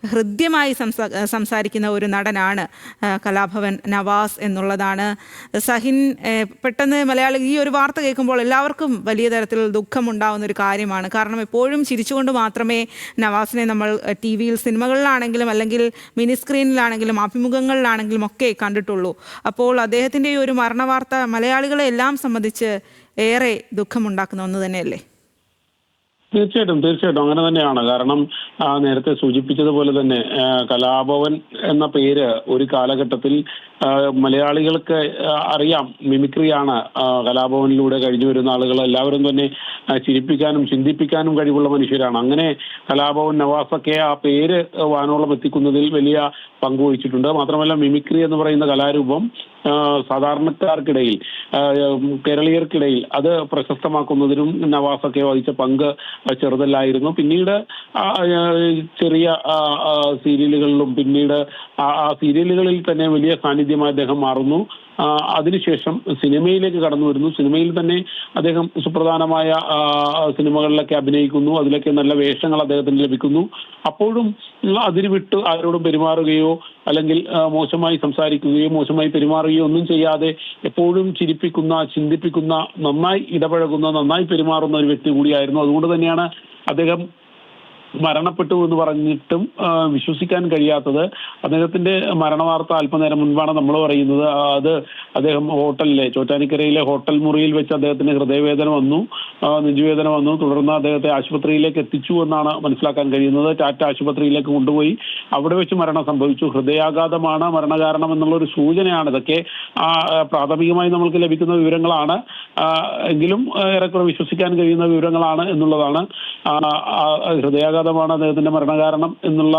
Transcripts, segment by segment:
ഹൃദ്യമായി സംസാരിക്കുന്ന ഒരു നടനാണ് കലാഭവൻ നവാസ് എന്നുള്ളതാണ്. സഹിൻ, പെട്ടെന്ന് മലയാളി ഈ ഒരു വാർത്ത കേൾക്കുമ്പോൾ എല്ലാവർക്കും വലിയ തരത്തിൽ ദുഃഖമുണ്ടാകുന്ന ഒരു കാര്യമാണ്. കാരണം എപ്പോഴും ചിരിച്ചുകൊണ്ട് മാത്രമേ നവാസിനെ നമ്മൾ ടി വിയിൽ സിനിമകളിലാണെങ്കിലും അല്ലെങ്കിൽ മിനി സ്ക്രീനിലാണെങ്കിലും അഭിമുഖങ്ങളിലാണെങ്കിലും ഒക്കെ കണ്ടിട്ടുള്ളൂ. അപ്പോൾ അദ്ദേഹത്തിൻ്റെ ഈ ഒരു മരണവാർത്ത മലയാളികളെ എല്ലാം സംബന്ധിച്ച് ഏറെ ദുഃഖമുണ്ടാക്കുന്ന ഒന്ന് തന്നെയല്ലേ? തീർച്ചയായിട്ടും അങ്ങനെ തന്നെയാണ്. കാരണം നേരത്തെ സൂചിപ്പിച്ചതുപോലെ തന്നെ കലാഭവൻ എന്ന പേര് ഒരു കാലഘട്ടത്തിൽ മലയാളികൾക്ക് അറിയാം. മിമിക്രിയാണ് കലാഭവനിലൂടെ കഴിഞ്ഞു വരുന്ന ആളുകൾ എല്ലാവരും തന്നെ ചിരിപ്പിക്കാനും ചിന്തിപ്പിക്കാനും കഴിവുള്ള മനുഷ്യരാണ്. അങ്ങനെ കലാഭവൻ നവാസൊക്കെ ആ പേര് വാനോളം എത്തിക്കുന്നതിൽ വലിയ പങ്കുവഹിച്ചിട്ടുണ്ട്. മാത്രമല്ല മിമിക്രി എന്ന് പറയുന്ന കലാരൂപം സാധാരണക്കാർക്കിടയിൽ, കേരളീയർക്കിടയിൽ അത് പ്രശസ്തമാക്കുന്നതിനും നവാസൊക്കെ വഹിച്ച പങ്ക് ചെറുതല്ലായിരുന്നു. പിന്നീട് ചെറിയ സീരിയലുകളിലും പിന്നീട് ആ സീരിയലുകളിൽ തന്നെ വലിയ സാന്നിധ്യമായി അദ്ദേഹം മാറുന്നു. അതിനുശേഷം സിനിമയിലേക്ക് കടന്നു വരുന്നു. സിനിമയിൽ തന്നെ അദ്ദേഹം സുപ്രധാനമായ സിനിമകളിലൊക്കെ അഭിനയിക്കുന്നു. അതിലൊക്കെ നല്ല വേഷങ്ങൾ അദ്ദേഹത്തിന് ലഭിക്കുന്നു. അപ്പോഴും അതിന് വിട്ട് ആരോടും പെരുമാറുകയോ അല്ലെങ്കിൽ മോശമായി സംസാരിക്കുകയോ മോശമായി പെരുമാറുകയോ ഒന്നും ചെയ്യാതെ എപ്പോഴും ചിരിപ്പിക്കുന്ന, ചിന്തിപ്പിക്കുന്ന, നന്നായി ഇടപഴകുന്ന, നന്നായി പെരുമാറുന്ന ഒരു വ്യക്തി കൂടിയായിരുന്നു. അതുകൊണ്ട് തന്നെയാണ് അദ്ദേഹം മരണപ്പെട്ടു എന്ന് പറഞ്ഞിട്ടും വിശ്വസിക്കാൻ കഴിയാത്തത്. അദ്ദേഹത്തിന്റെ മരണവാർത്ത അല്പനേരം മുൻപാണ് നമ്മൾ പറയുന്നത്. അത് അദ്ദേഹം ഹോട്ടലിലെ, ചോറ്റാനിക്കരയിലെ ഹോട്ടൽ മുറിയിൽ വെച്ച് അദ്ദേഹത്തിന് ഹൃദയവേദന വന്നു, നെഞ്ചുവേദന വന്നു. തുടർന്ന് അദ്ദേഹത്തെ ആശുപത്രിയിലേക്ക് എത്തിച്ചു എന്നാണ് മനസ്സിലാക്കാൻ കഴിയുന്നത്. ടാറ്റ ആശുപത്രിയിലേക്ക് കൊണ്ടുപോയി അവിടെ വെച്ച് മരണം സംഭവിച്ചു. ഹൃദയാഘാതമാണ് മരണകാരണം എന്നുള്ളൊരു സൂചനയാണ്. ഇതൊക്കെ പ്രാഥമികമായി നമ്മൾക്ക് ലഭിക്കുന്ന വിവരങ്ങളാണ്. എങ്കിലും ഏറെക്കുറെ വിശ്വസിക്കാൻ കഴിയുന്ന വിവരങ്ങളാണ് എന്നുള്ളതാണ്. ഹൃദയാഘാതമാണ് അദ്ദേഹത്തിന്റെ മരണകാരണം എന്നുള്ള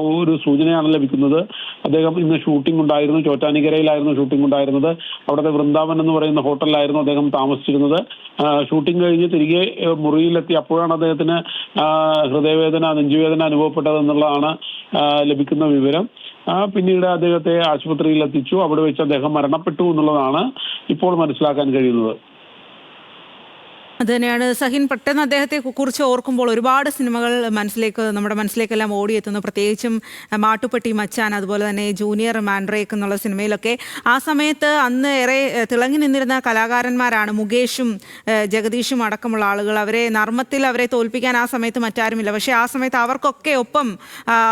ഒരു സൂചനയാണ് ലഭിക്കുന്നത്. അദ്ദേഹം ഇന്ന് ഷൂട്ടിംഗ് ഉണ്ടായിരുന്നു. ചോറ്റാനിക്കരയിലായിരുന്നു ഷൂട്ടിംഗ് ഉണ്ടായിരുന്നത്. അവിടുത്തെ വൃന്ദാവൻ എന്ന് പറയുന്ന ഹോട്ടലിലായിരുന്നു അദ്ദേഹം താമസിച്ചിരുന്നത്. ഷൂട്ടിംഗ് കഴിഞ്ഞ് തിരികെ മുറിയിലെത്തി അപ്പോഴാണ് അദ്ദേഹത്തിന് ഹൃദയവേദന, നെഞ്ചുവേദന അനുഭവപ്പെട്ടത് എന്നുള്ളതാണ് ലഭിക്കുന്ന വിവരം. പിന്നീട് അദ്ദേഹത്തെ ആശുപത്രിയിൽ എത്തിച്ചു. അവിടെ വെച്ച് അദ്ദേഹം മരണപ്പെട്ടു എന്നുള്ളതാണ് ഇപ്പോൾ മനസ്സിലാക്കാൻ കഴിയുന്നത്. അത് തന്നെയാണ് സഹിൻ. പെട്ടെന്ന് അദ്ദേഹത്തെ കുറിച്ച് ഓർക്കുമ്പോൾ ഒരുപാട് സിനിമകൾ നമ്മുടെ മനസ്സിലേക്കെല്ലാം ഓടിയെത്തുന്നു. പ്രത്യേകിച്ചും മാട്ടുപ്പെട്ടി മച്ചാൻ, അതുപോലെ തന്നെ ജൂനിയർ മാൻഡ്രേക്ക് എന്നുള്ള സിനിമയിലൊക്കെ ആ സമയത്ത് അന്ന് ഏറെ തിളങ്ങി നിന്നിരുന്ന കലാകാരന്മാരാണ് മുകേഷും ജഗദീഷും അടക്കമുള്ള ആളുകൾ. നർമ്മത്തിൽ അവരെ തോൽപ്പിക്കാൻ ആ സമയത്ത് മറ്റാരുമില്ല. പക്ഷേ ആ സമയത്ത് അവർക്കൊക്കെ ഒപ്പം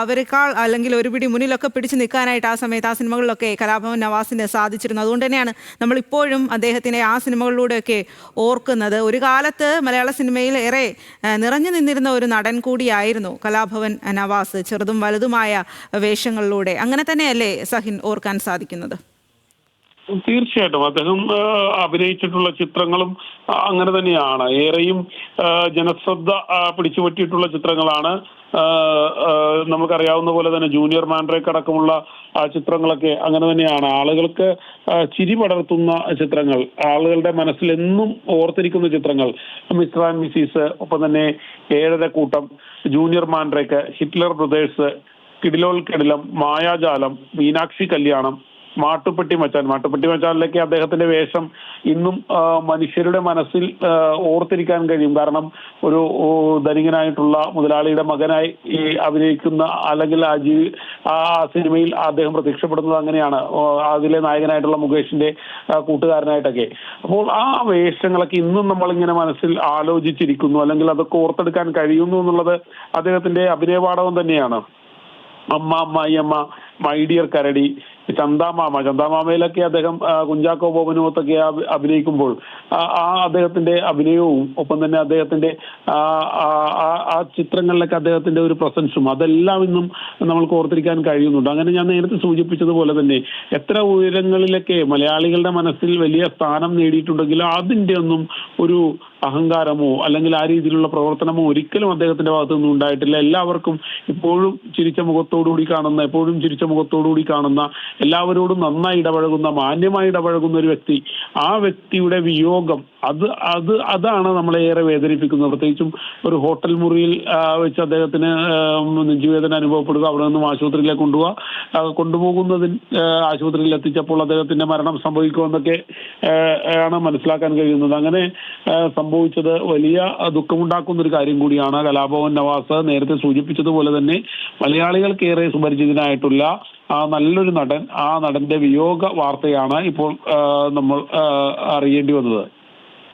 അവരെക്കാൾ അല്ലെങ്കിൽ ഒരു പിടി മുന്നിലൊക്കെ പിടിച്ചു നിൽക്കാനായിട്ട് ആ സമയത്ത് ആ സിനിമകളിലൊക്കെ കലാഭവൻ നവാസിന് സാധിച്ചിരുന്നു. അതുകൊണ്ട് തന്നെയാണ് നമ്മളിപ്പോഴും അദ്ദേഹത്തിനെ ആ സിനിമകളിലൂടെയൊക്കെ ഓർക്കുന്നത്. ഒരു കാലത്ത് മലയാള സിനിമയിൽ ഏറെ നിറഞ്ഞു നിന്നിരുന്ന ഒരു നടൻ കൂടിയായിരുന്നു കലാഭവൻ നവാസ്, ചെറുതും വലുതുമായ വേഷങ്ങളിലൂടെ. അങ്ങനെ തന്നെയല്ലേ സഹിൻ ഓർക്കാൻ സാധിക്കുന്നത്? തീർച്ചയായിട്ടും അദ്ദേഹം അഭിനയിച്ചിട്ടുള്ള ചിത്രങ്ങളും അങ്ങനെ തന്നെയാണ്. ഏറെയും ജനശ്രദ്ധ പിടിച്ചുപറ്റിയിട്ടുള്ള ചിത്രങ്ങളാണ്. നമുക്കറിയാവുന്ന പോലെ തന്നെ ജൂനിയർ മാൻഡ്രേക്ക് അടക്കമുള്ള ചിത്രങ്ങളൊക്കെ അങ്ങനെ തന്നെയാണ്. ആളുകൾക്ക് ചിരി പടർത്തുന്ന ചിത്രങ്ങൾ, ആളുകളുടെ മനസ്സിൽ എന്നും ഓർത്തിരിക്കുന്ന ചിത്രങ്ങൾ. മിസ്റ്റർ ആൻഡ് മിസീസ്, ഒപ്പം തന്നെ ഏഴരക്കൂട്ടം, ജൂനിയർ മാൻഡ്രേക്ക്, ഹിറ്റ്ലർ ബ്രദേഴ്സ്, കിടിലോൽ കിടിലം, മായാജാലം, മീനാക്ഷി കല്യാണം, മാട്ടുപ്പെട്ടി മച്ചാനിലേക്ക് അദ്ദേഹത്തിന്റെ വേഷം ഇന്നും മനുഷ്യരുടെ മനസ്സിൽ ഓർത്തിരിക്കാൻ കഴിയും. കാരണം ഒരു ധനികനായിട്ടുള്ള മുതലാളിയുടെ മകനായി അഭിനയിക്കുന്ന അല്ലെങ്കിൽ ആ സിനിമയിൽ അദ്ദേഹം പ്രത്യക്ഷപ്പെടുന്നത് അങ്ങനെയാണ്. അതിലെ നായകനായിട്ടുള്ള മുകേഷിന്റെ കൂട്ടുകാരനായിട്ടൊക്കെ. അപ്പോൾ ആ വേഷങ്ങളൊക്കെ ഇന്നും നമ്മളിങ്ങനെ മനസ്സിൽ ആലോചിച്ചിരിക്കുന്നു, അല്ലെങ്കിൽ അതൊക്കെ ഓർത്തെടുക്കാൻ കഴിയുന്നു എന്നുള്ളത് അദ്ദേഹത്തിന്റെ അഭിനയപാഠവും തന്നെയാണ്. അമ്മ, അമ്മായിയമ്മ, മൈ ഡിയർ കരടി, ചന്ദാമാമയിലൊക്കെ അദ്ദേഹം കുഞ്ചാക്കോ ബോബനുമൊത്തൊക്കെ അഭിനയിക്കുമ്പോൾ അദ്ദേഹത്തിന്റെ അഭിനയവും ഒപ്പം തന്നെ അദ്ദേഹത്തിന്റെ ആ ചിത്രങ്ങളിലൊക്കെ അദ്ദേഹത്തിന്റെ ഒരു പ്രസൻസും അതെല്ലാം ഇന്നും നമ്മൾക്ക് ഓർത്തിരിക്കാൻ കഴിയുന്നുണ്ട്. അങ്ങനെ ഞാൻ നേരത്തെ സൂചിപ്പിച്ചതുപോലെ തന്നെ എത്ര ഉയരങ്ങളിലൊക്കെ മലയാളികളുടെ മനസ്സിൽ വലിയ സ്ഥാനം നേടിയിട്ടുണ്ടെങ്കിലും അതിന്റെ ഒന്നും ഒരു അഹങ്കാരമോ അല്ലെങ്കിൽ ആ രീതിയിലുള്ള പ്രവർത്തനമോ ഒരിക്കലും അദ്ദേഹത്തിന്റെ ഭാഗത്തു നിന്നും ഉണ്ടായിട്ടില്ല. എല്ലാവർക്കും എപ്പോഴും ചിരിച്ച മുഖത്തോടുകൂടി കാണുന്ന എല്ലാവരോടും നന്നായി ഇടപഴകുന്ന, മാന്യമായി ഇടപഴകുന്ന ഒരു വ്യക്തി. ആ വ്യക്തിയുടെ വിയോഗം അതാണ് നമ്മളെ ഏറെ വേദനിപ്പിക്കുന്നത്. പ്രത്യേകിച്ചും ഒരു ഹോട്ടൽ മുറിയിൽ വെച്ച് അദ്ദേഹത്തിന് നെഞ്ചുവേദന അനുഭവപ്പെടുക, അവിടെ നിന്നും ആശുപത്രിയിലേക്ക് കൊണ്ടുപോകുന്നതിൽ ആശുപത്രിയിൽ എത്തിച്ചപ്പോൾ അദ്ദേഹത്തിന്റെ മരണം സംഭവിക്കുമെന്നൊക്കെ ആണ് മനസ്സിലാക്കാൻ കഴിയുന്നത്. അങ്ങനെ സംഭവിച്ചത് വലിയ ദുഃഖമുണ്ടാക്കുന്ന ഒരു കാര്യം കൂടിയാണ്. കലാഭവൻ നവാസ് നേരത്തെ സൂചിപ്പിച്ചതുപോലെ തന്നെ മലയാളികൾക്കേറെ സുപരിചിതനായിട്ടുള്ള നല്ലൊരു നടൻ, ആ നടന്റെ വിയോഗ വാർത്തയാണ് ഇപ്പോൾ നമ്മൾ അറിയേണ്ടി വന്നത്.